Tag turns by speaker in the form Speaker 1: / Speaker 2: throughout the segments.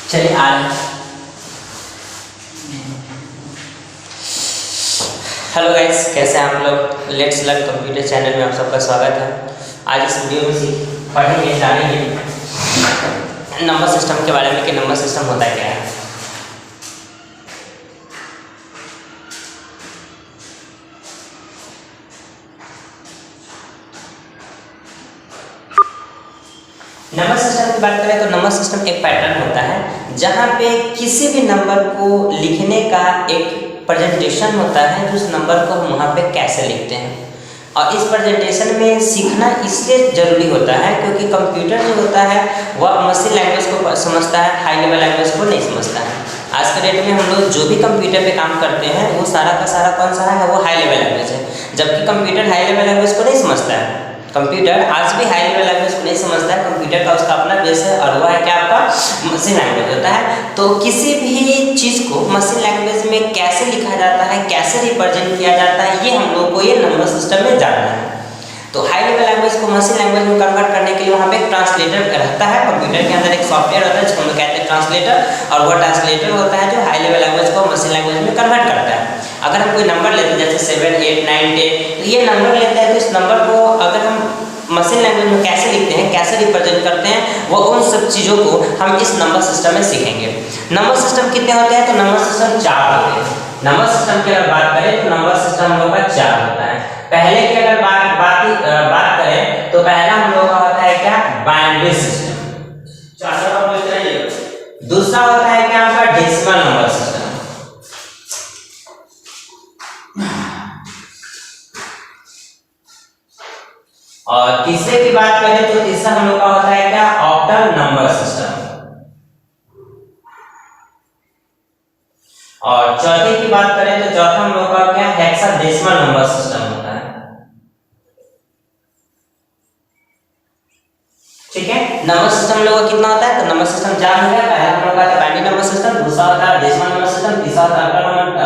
Speaker 1: चलिए आ रहे हैं। हेलो गाइस, कैसे हैं आप लोग। लेट्स लर्न कंप्यूटर चैनल में आप सबका स्वागत है। आज इस वीडियो में पढ़ेंगे, जानेंगे नंबर सिस्टम के बारे में कि नंबर सिस्टम होता क्या है। नंबर सिस्टम की बात करें तो नंबर सिस्टम एक पैटर्न होता है जहाँ पे किसी भी नंबर को लिखने का एक प्रेजेंटेशन होता है जो उस नंबर को हम वहाँ पे कैसे लिखते हैं। और इस प्रेजेंटेशन में सीखना इसलिए ज़रूरी होता है क्योंकि कंप्यूटर जो होता है वह मशीन लैंग्वेज को समझता है, हाई लेवल लैंग्वेज को नहीं समझता है। आज के डेट में हम लोग जो भी कंप्यूटर पे काम करते हैं वो सारा का सारा कौन सा है, वो हाई लेवल लैंग्वेज है। जबकि कंप्यूटर हाई लेवल लैंग्वेज को नहीं समझता है। कंप्यूटर आज भी हाई लेवल लैंग्वेज को नहीं समझता है। कंप्यूटर का उसका अपना बेस है और वह है क्या, आपका मशीन लैंग्वेज होता है। तो किसी भी चीज़ को मशीन लैंग्वेज में कैसे लिखा जाता है, कैसे रिप्रेजेंट किया जाता है, ये हम लोगों को ये नंबर सिस्टम में जानना है। तो हाई लेवल लैंग्वेज को मशीन लैंग्वेज में कन्वर्ट करने के लिए वहाँ पे एक ट्रांसलेटर रहता है। कंप्यूटर के अंदर एक सॉफ्टवेयर होता है जिसको हम कहते हैं ट्रांसलेटर, और वह ट्रांसलेटर होता है जो हाई लेवल लैंग्वेज को मशीन लैंग्वेज में कन्वर्ट करता है। अगर हम कोई नंबर लेते हैं जैसे 7, 8, 9, 10, तो ये नंबर लेते हैं तो इस नंबर को अगर हम मशीन लैंग्वेज में कैसे लिखते हैं, कैसे रिप्रेजेंट करते हैं, वो उन सब चीज़ों को हम इस नंबर सिस्टम में सीखेंगे। नंबर सिस्टम कितने होते हैं, तो नंबर सिस्टम 4 होते हैं। नंबर सिस्टम की अगर बात करें तो नंबर सिस्टम हम लोग का 4 होता है। पहले की अगर बात करें तो पहला हम लोग का होता है क्या, बाइनरी सिस्टम। दूसरा होता है क्या, आपका डेसिमल नंबर सिस्टम। और तीसरे की बात करें तो तीसरा हम लोग का होता है क्या, ऑक्टल नंबर सिस्टम। और चौथे की बात करें तो चौथा हम लोग का क्या, हेक्साडेसिमल नंबर सिस्टम होता है। ठीक है, नंबर सिस्टम लोगों का कितना होता है, तो नंबर सिस्टम 4 हो गया। पहला हम लोग का बाइनरी नंबर सिस्टम, दूसरा होता है डेसिमल नंबर सिस्टम, तीसरा होता है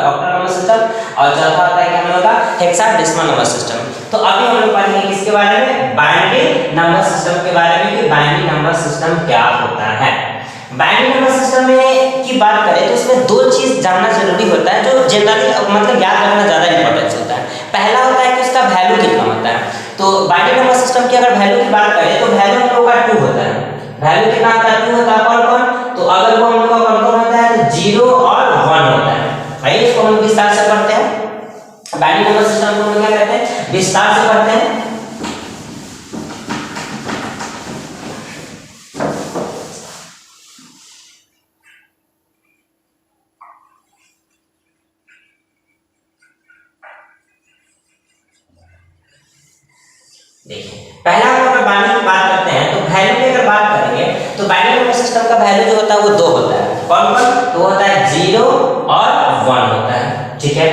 Speaker 1: ऑक्टल नंबर सिस्टम, और चौथा होता है क्या हम लोग का, हेक्साडेसिमल नंबर सिस्टम। तो अभी हम लोग पढ़ेंगे किसके बारे में, बाइनरी नंबर सिस्टम के बारे में कि बाइनरी नंबर सिस्टम क्या होता है। बाइनरी नंबर सिस्टम में की बात करें तो इसमें दो चीज जानना जरूरी होता है जो जनरली मतलब याद रखना ज्यादा इंपॉर्टेंस होता है। पहला होता है कि उसका वैल्यू कितना होता है। तो बाइनरी नंबर सिस्टम की अगर वैल्यू की बात करें तो वैल्यू हम लोग का 2 होता है। वैल्यू कितना होता है, 2 होता है। कौन कौन, तो अगर वो हम लोग का कौन होता है, तो 0 और 1 होता है। आइए इसको हम विस्तार से पढ़ते हैं। बाइनरी नंबर सिस्टम को हम क्या कहते हैं, विस्तार से पढ़ते हैं। देखिए, पहला हम लोग बाइनरी की बात करते हैं तो वैल्यू की अगर बात करेंगे तो बाइनरी नंबर सिस्टम का वैल्यू जो होता है वो 2 होता है। कौन कौन, तो होता है 0 और 1 होता है। ठीक है,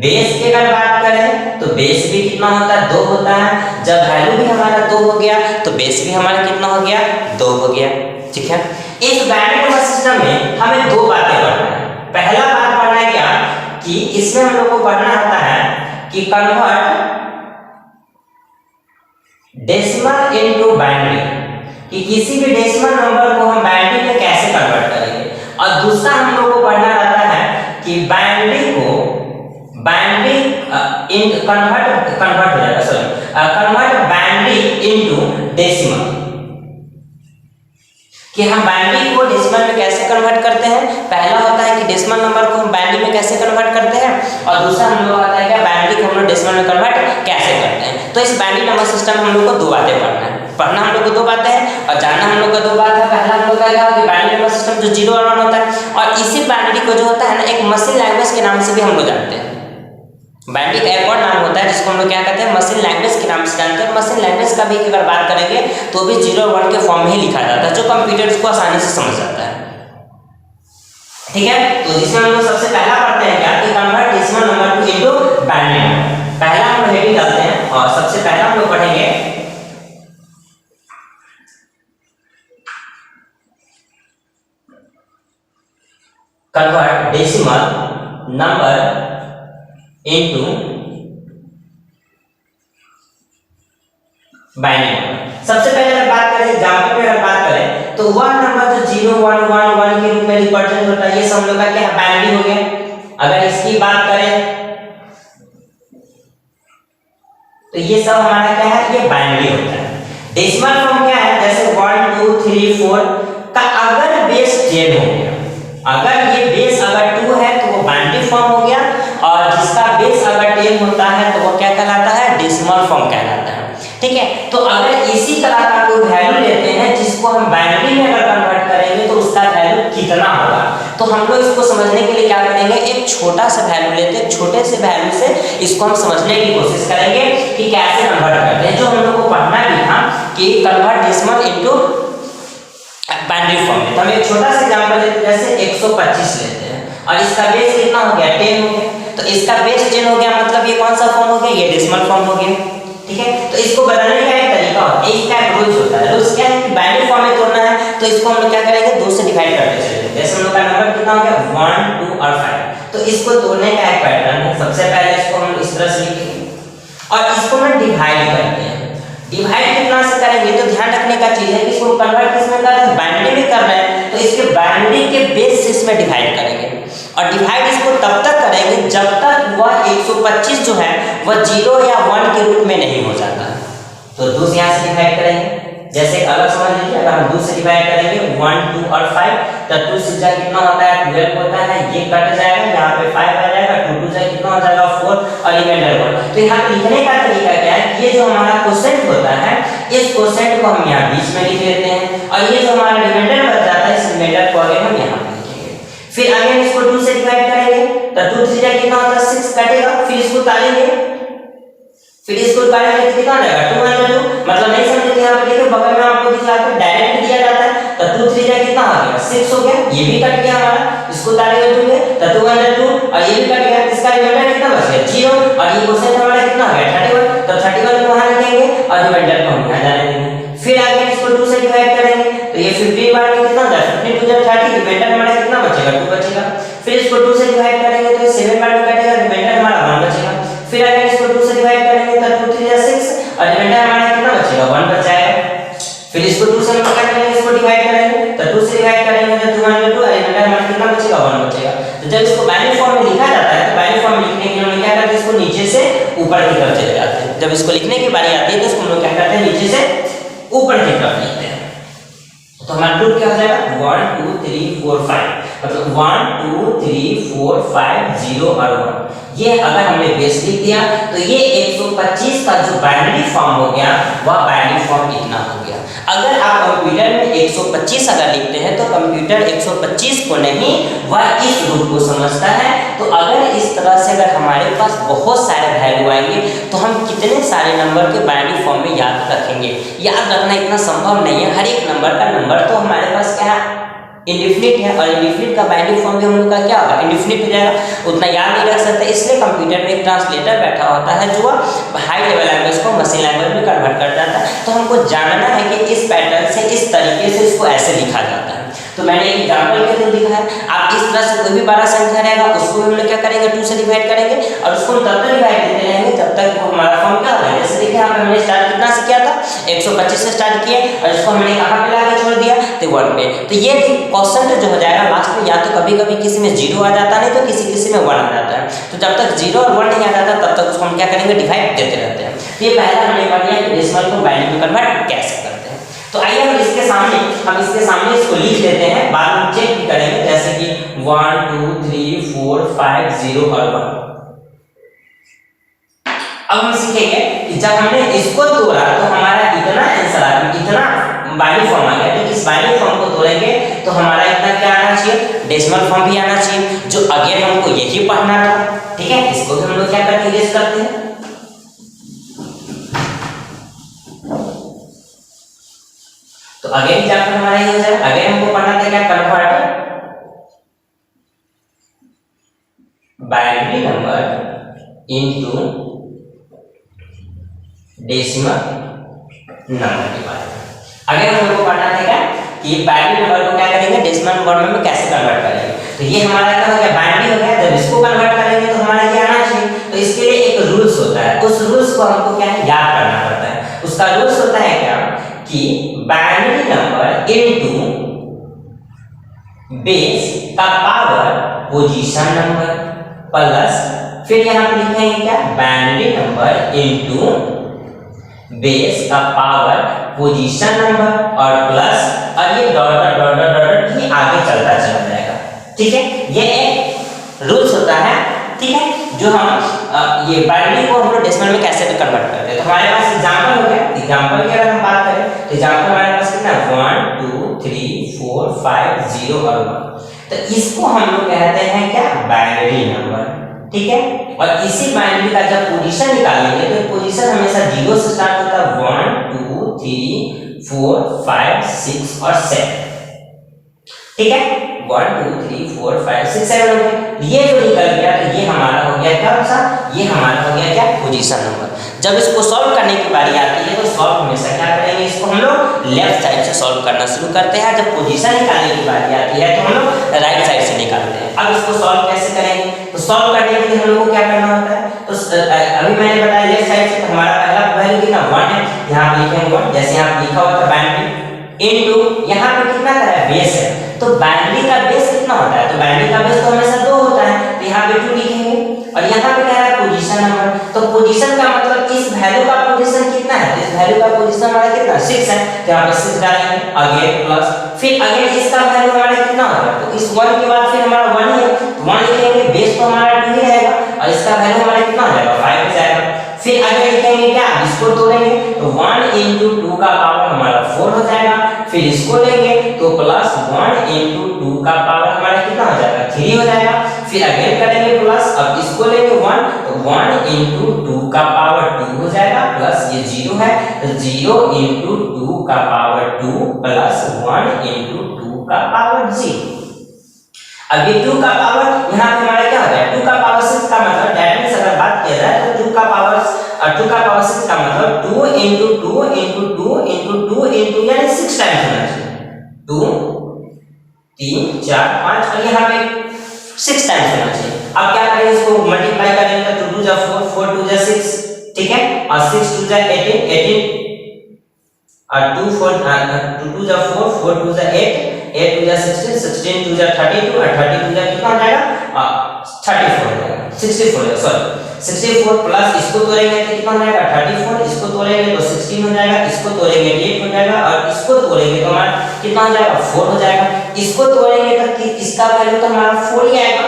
Speaker 1: बेस की अगर बात करें तो बेस भी कितना होता है, 2 होता है। जब वैल्यू भी हमारा 2 हो गया तो बेस भी हमारा कितना हो गया, 2 हो गया। ठीक है, इस बाइनरी नंबर सिस्टम में हमें 2 बातें पढ़ना है। पहला बात पढ़ना है क्या, कि इसमें हम लोग को पढ़ना होता है कि कन्वर्ट डेसिमल इनटू बाइनरी, कि किसी भी डेसिमल नंबर को हम बाइनरी में कैसे कन्वर्ट करेंगे। और दूसरा हम लोग को पढ़ना रहता है कि बाइनरी को बाइनरी इन कन्वर्ट हो जाएगा, sorry, convert binary into decimal, कि हम बाइनरी को डेसिमल में कैसे कन्वर्ट करते हैं। पहला होता है कि डेसिमल नंबर को हम बाइनरी में कैसे कन्वर्ट करते हैं, और दूसरा हम लोग आता है कि बाइनरी को हम लोग डेसिमल में कन्वर्ट कैसे करते हैं। तो इस बाइनरी नंबर सिस्टम में हम लोग को 2 बातें पढ़ना हम लोग को 2 बातें हैं, और जानना हम लोग का 2 बात है। पहला हम लोग का क्या, कि बाइनरी नंबर सिस्टम जो 0 और 1 होता है, और इसी बाइनरी को जो होता है ना एक मशीन लैंग्वेज के नाम से भी हम लोग जानते हैं। बाइनरी का एक और नाम होता है जिसको हम लोग क्या कहते हैं, मशीन लैंग्वेज के नाम से जानते हैं। मशीन लैंग्वेज का भी अगर बात करेंगे तो भी 0 और 1 के फॉर्म में ही लिखा जाता है, जो कंप्यूटर को आसानी से समझ जाता है। ठीक है, तो जिसमें हम लोग सबसे पहला पढ़ते हैं क्या, कि convert decimal number two into binary number. पहला हम हेडिंग डालते हैं और सबसे पहला हम लोग पढ़ेंगे convert decimal number into binary number. सबसे पहले अगर बात करें एग्जांपल पे अगर बात करें तो वह नंबर जो 0 1 1 1 के रूप में रिप्रेजेंट होता है, ये सब हम लोग का क्या है, बाइनरी हो गया। अगर इसकी बात करें तो ये सब हमारा क्या है, ये बाइनरी होता है। डेसिमल फॉर्म क्या है, जैसे 1 2 3 4 का अगर बेस 10 हो गया, अगर ये बेस अगर 2 है तो वो बाइनरी फॉर्म हो गया, और जिसका बेस अगर 10 होता है तो वो क्या कहलाता है, डेसिमल फॉर्म कहलाता है। ठीक है, तो अगर इसी तरह का कोई वैल्यू लेते हैं जिसको हम बाइनरी में अगर कन्वर्ट करेंगे तो उसका वैल्यू कितना होगा, तो हम लोग इसको समझने के लिए क्या करेंगे, एक छोटा सा वैल्यू लेते हैं, छोटे से वैल्यू से इसको हम समझने की कोशिश करेंगे कि कैसे कन्वर्ट करते हैं। जो हम लोग को पढ़ना भी था कि convert decimal into binary form में, तो हम एक छोटा सा एग्जांपल लेते हैं, जैसे 125 लेते हैं और इसका बेस कितना हो गया, 10 हो गया। तो इसका बेस 10 हो गया, मतलब ये कौन सा फॉर्म हो गया, ये डेसिमल फॉर्म हो गया। ठीक है, तो इसको बनाने का एक तरीका होता है, इसका एक रूल्स होता है। रूल्स क्या है कि बाइनरी फॉर्म में तोड़ना है तो इसको हम लोग क्या करेंगे, 2 से डिवाइड करते चलेंगे। जैसे हम लोग का नंबर कितना हो गया, 1 2 और 5, तो इसको तोड़ने का एक पैटर्न है। सबसे पहले इसको हम इस तरह से लिखेंगे और इसको हम डिवाइड करते हैं। डिवाइड कितना से करेंगे, तो ध्यान रखने का चीज है कि इसको कन्वर्ट किसमें कर रहे हैं, बाइनरी में कर रहे हैं, तो इसके बाइनरी के बेस से इसमें डिवाइड करेंगे। और डिवाइड इसको तब तक करेंगे जब तक वह 125 जो है वह 0 या 1 के रूप में नहीं हो जाता। तो 2 से यहाँ से डिवाइड करेंगे, जैसे अलग समझ लीजिए, अगर हम 2 से डिवाइड करेंगे 1 2 और 5, तो 2 से जा कितना होता है, 12 होता है, ये कट जाएगा, यहाँ पे 5 आ जाएगा, 2 2 जा कितना हो जाएगा, 4 और रिमाइंडर 1। तो यहाँ लिखने का तरीका क्या है, ये जो हमारा क्वोशेंट होता है, इस क्वोशेंट को हम यहाँ बीच में लिख लेते हैं, और ये जो हमारा रिमाइंडर बच जाता है, इस रिमाइंडर को आगे हम यहाँ पे लिखेंगे। फिर अगेन इसको 2 से डिवाइड करेंगे, तो 2 3 जा कितना होता है, 6 कटेगा, फिर इसको उतारेंगे, फिर इसको उतारेंगे कितना आ जाएगा, 202, मतलब नहीं समझे तो यहाँ पे देखो बगल में आपको दिख रहा है डायरेक्ट दिया जाता है, तो 2 3 जा कितना आ गया, 6 हो गया, ये भी कट गया हमारा, इसको उतारेंगे 2 में, तो 202 और ये भी कट गया, इसका रिमाइंडर कितना बच गया, 0, और ये क्वेश्चन हमारा कितना आ गया, 31, तो 31 को वहां लिखेंगे और रिमाइंडर को हम यहां जाने देंगे। फिर आगे इसको 2 से डिवाइड करेंगे, तो ये 15 बार में कितना हो जाएगा, 15 2 30, रिमाइंडर हमारा कितना बचेगा, 2 बचेगा। फिर इसको 2 से डिवाइड करेंगे तो ये 7 बार में कटेगा, रिमाइंडर हमारा 1 बचेगा। फिर अगर इसको 2 से डिवाइड करेंगे तो 2 3 जा 6 और रिमाइंडर हमारा कितना बचेगा, 1 बच जाएगा। फिर इसको 2 से मल्टीप्लाई करेंगे, इसको डिवाइड करेंगे, तो 2 से डिवाइड करेंगे तो 202 और रिमाइंडर हमारा कितना बचेगा, 1 बचेगा। तो जब इसको बाइनरी फॉर्म में लिखा जाता है, तो बाइनरी फॉर्म में लिखने के लिए हम क्या करते हैं, इसको नीचे से ऊपर की तरफ चले जाते हैं। जब इसको लिखने की बारी आती है तो इसको हम लोग क्या करते हैं, नीचे से ऊपर की तरफ लिखते हैं। तो हमारा ग्रुप क्या हो जाएगा, 1 2 3 4 5, मतलब 1 2 3 4 5 0 और 1। ये अगर हमने बेस लिख दिया तो ये 125 का जो बाइनरी फॉर्म हो गया वह बाइनरी फॉर्म इतना हो गया। अगर आप कंप्यूटर में 125 अगर लिखते हैं तो कंप्यूटर 125 को नहीं वह इस रूप को समझता है। तो अगर इस तरह से अगर हमारे पास बहुत सारे वैल्यू आएंगे तो हम कितने सारे नंबर के बाइनरी फॉर्म में याद रखेंगे। याद रखना इतना संभव नहीं है। हर एक नंबर का नंबर तो हमारे पास क्या है, इंडिफिनिट है, और इंडिफिनिट का बाइनरी फॉर्म भी हम लोग का क्या होगा, इंडिफिनिट हो जाएगा, उतना याद नहीं रख सकते। इसलिए कंप्यूटर में एक ट्रांसलेटर बैठा होता है जो हाई लेवल लैंग्वेज को मशीन लैंग्वेज में कन्वर्ट कर जाता है। तो हमको जानना है कि इस पैटर्न से, इस तरीके से इसको ऐसे लिखा जाता है। तो मैंने एक एग्जाम्पल के थ्रू दिखा है। आप इस तरह से कोई भी बड़ा संख्या रहेगा उसको हम लोग क्या करेंगे, 2 से डिवाइड करेंगे और उसको हम तब तक डिवाइड देते रहेंगे जब तक वो हमारा फॉर्म क्या होगा। जैसे देखिए यहाँ पे हमने स्टार्ट कितना से किया था, 125 से स्टार्ट किए और इसको हमने कहाँ पे लाके छोड़ दिया, तो 1 पे। तो ये क्वेश्चन जो हो जाएगा लास्ट में, या तो कभी कभी किसी में 0 आ जाता है, नहीं तो किसी किसी में 1 आ जाता है। तो जब तक 0 और 1 नहीं आ जाता तब तक उसको हम क्या करेंगे, डिवाइड देते रहते हैं। तो ये पहला हमने पढ़ लिया कि डेसिमल को बाइनरी में कन्वर्ट कैसे करते हैं। तो आइए हम इसके सामने इसको लिख लेते हैं, बाद में चेक भी करेंगे। जैसे कि 1 2 3 4 5 0 और 1। अब हम सीखेंगे कि जब हमने इसको तोड़ा तो हमारा इतना आंसर आ गया, इतना बाइनरी फॉर्म आ गया। तो इस बाइनरी फॉर्म को तोड़ेंगे तो हमारा इतना क्या आना चाहिए, डेसिमल फॉर्म भी आना चाहिए, जो अगेन हमको यही पढ़ना था। ठीक है, इसको भी हम लोग क्या करते हैं, करते हैं। तो अगेन चैप्टर हमारा ये हो जाएगा। अगेन हमको पढ़ना था क्या, convert binary number into decimal number के बारे में। अगेन हमको पढ़ना था क्या कि बाइनरी नंबर को क्या करेंगे, डेसिमल नंबर में कैसे कन्वर्ट करेंगे। तो ये हमारा क्या हो गया, बाइनरी हो गया। जब इसको कन्वर्ट करेंगे तो हमारा ये आना चाहिए। तो इसके लिए एक रूल्स होता है, उस रूल्स को हमको क्या है, याद करना पड़ता है। उसका रूल्स होता है क्या कि बाइनरी नंबर इनटू बेस का पावर पोजीशन नंबर प्लस फिर यहाँ पे लिखेंगे क्या, बाइनरी नंबर इनटू बेस का पावर पोजीशन नंबर और प्लस, और ये dot dot dot dot dot ही आगे चलता चला जाएगा। ठीक है, ये एक रूल्स होता है। ठीक है, जो हम ये बाइनरी को हम लोग डेसिमल में कैसे कन्वर्ट करते हैं। तो हमारे पास एग्जांपल हो गया, एग्जांपल की अगर हम बात करें तो एग्जांपल हमारे पास कितना 1 2 3 4 5 0 और 1, तो इसको हम लोग कहते हैं क्या, बाइनरी नंबर। ठीक है, और इसी बाइनरी का जब पोजीशन निकालेंगे तो पोजीशन हमेशा 0 से स्टार्ट होता है, 1 2 3 4 5 6 और 7। ठीक है, 1 2 3 4 5 6 7 हो गया। ये जो निकल गया तो ये हमारा हो गया क्या सा, ये हमारा हो गया क्या, पोजीशन नंबर। जब इसको सॉल्व करने की बारी आती है तो सॉल्व हमेशा क्या करेंगे, इसको हम लोग लेफ्ट साइड से सॉल्व करना शुरू करते हैं। जब पोजीशन निकालने की बारी आती है तो हम लोग राइट साइड से निकालते हैं। अब इसको सॉल्व कैसे करेंगे, तो सॉल्व करने के लिए हम लोग को क्या करना होता है, तो अभी मैंने बताया लेफ्ट साइड से, तो हमारा पहला वैल्यू कितना 1 है, यहाँ पे लिखेंगे 1, जैसे यहाँ लिखा हुआ था बाइनरी इनटू यहाँ पे कितना का है, बेस है, तो बाइनरी का बेस कितना होता है, तो बाइनरी का बेस तो हमेशा 2 होता है, तो यहाँ पे 2 लिखेंगे। और यहाँ पे क्या है, पोजीशन नंबर, तो पोजीशन का मतलब इस वैल्यू का पोजीशन कितना है, तो इस वैल्यू का पोजीशन हमारा कितना 6 है, तो यहाँ पे 6 डालेंगे, अगेन प्लस, फिर अगेन इसका वैल्यू हमारा कितना होगा, तो इस 1 के बाद फिर हमारा 1 ही है, तो 1 लिखेंगे, बेस तो हमारा 2 ही रहेगा और इसका वैल्यू हमारा कितना हो जाएगा, 5 हो जाएगा। फिर अगेन लिखेंगे क्या, इसको तोड़ेंगे तो 1 into 2 का पावर हमारा 4 हो जाएगा, फिर इसको लेंगे तो प्लस 1 into 2 का पावर हमारा कितना हो जाएगा, 3 हो जाएगा। फिर अगेन करेंगे प्लस, अब इसको लेंगे 1 तो 1 into 2 का पावर 2 हो जाएगा, प्लस ये 0 है तो 0 into 2 का पावर 2 प्लस 1 into 2 का पावर 0। अब ये 2 का पावर यहाँ पे हमारा क्या हो जाएगा, 2 का पावर 6 का मतलब दैट मींस अगर बात किया जाए तो 2 का पावर 6 का मतलब 2 into 2 into 2 into 2 into यानी 6 टाइम्स होना चाहिए, 2 3 4 5 और यहाँ पे 6 टाइम्स होना चाहिए। अब क्या करेंगे, इसको मल्टीप्लाई करेंगे तो 2 2 4 4 2 6, ठीक है, और 6 2 18 18 और 2 4 2 2 4 4 2 8 8 2 16 16 2 32 और 32 कितना हो जाएगा, 34 हो जाएगा, 64 सॉरी 64 प्लस इसको तोड़ेंगे तो कितना हो जाएगा 34, इसको तोड़ेंगे तो 16 हो जाएगा, इसको तोड़ेंगे 8 हो जाएगा और इसको तोड़ेंगे तो हमारा कितना हो जाएगा 4 हो जाएगा। इसको तोड़ेंगे तो इसका वैल्यू तो हमारा 4 ही आएगा।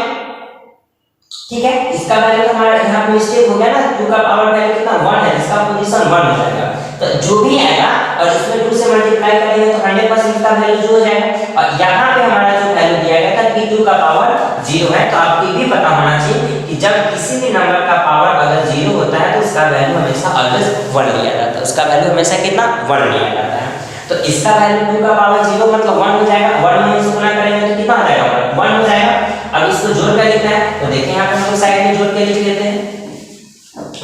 Speaker 1: ठीक है, इसका वैल्यू तो हमारा यहाँ पे मिस्टेक हो गया ना, 2 का पावर वैल्यू कितना 1 है, इसका पोजीशन 1 हो जाएगा, तो जो भी आएगा और इसमें 2 से मल्टीप्लाई करेंगे तो 100% इसका वैल्यू 0 हो जाएगा। और यहाँ पे हमारा जो वैल्यू दिया गया था कि 2 का पावर 0 है, तो आपको ये भी पता होना चाहिए कि जब किसी भी नंबर का पावर अगर 0 होता है तो उसका वैल्यू हमेशा ऑलवेज 1 लिया जाता है, उसका वैल्यू हमेशा कितना 1 लिया जाता है। तो इसका वैल्यू 2 का पावर 0 मतलब 1 हो जाएगा, 1 में इसको गुणा करेंगे तो कितना हो जाएगा 1 हो जाएगा। अब इसको जोड़ कर लिखना है तो देखिए यहाँ पे हम साइड में जोड़ के लिख लेते हैं,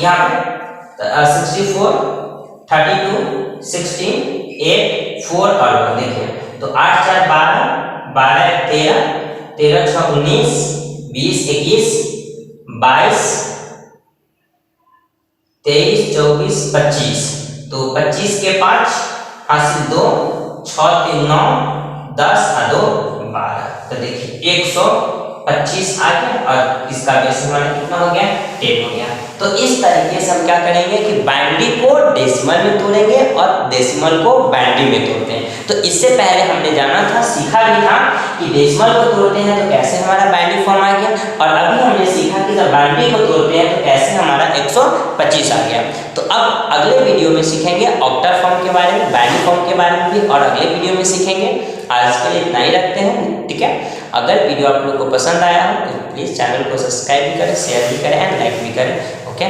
Speaker 1: यहाँ पे 64 32 16 8 4 और 1 देखिए, तो 8 4 12 12 13 13 6 19 20 21 22 23 24 25, तो 25 के 5 हासिल 2 6 3 9 10 और 2 12, तो देखिए 125 आ गया और इसका डेसिमल कितना हो गया 10 हो गया। तो इस तरीके से हम क्या करेंगे कि बाइनरी को डेसिमल में तोड़ेंगे और डेसिमल को बाइनरी में तोड़ते हैं। तो इससे पहले हमने जाना था, सीखा भी था कि डेसिमल को तोड़ते हैं तो कैसे हमारा बाइनरी फॉर्म आ गया, और अभी हमने सीखा कि जब बाइनरी को तोड़ते हैं तो कैसे हमारा 125 आ गया। तो अब अगले वीडियो में सीखेंगे ऑक्टल फॉर्म के बारे में, बाइनरी फॉर्म के बारे में भी, और अगले वीडियो में सीखेंगे। आज के लिए इतना ही रखते हैं, ठीक है। अगर वीडियो आप लोग को पसंद आया हो तो प्लीज़ चैनल को सब्सक्राइब भी करें, शेयर भी करें एंड लाइक भी करें। ओके।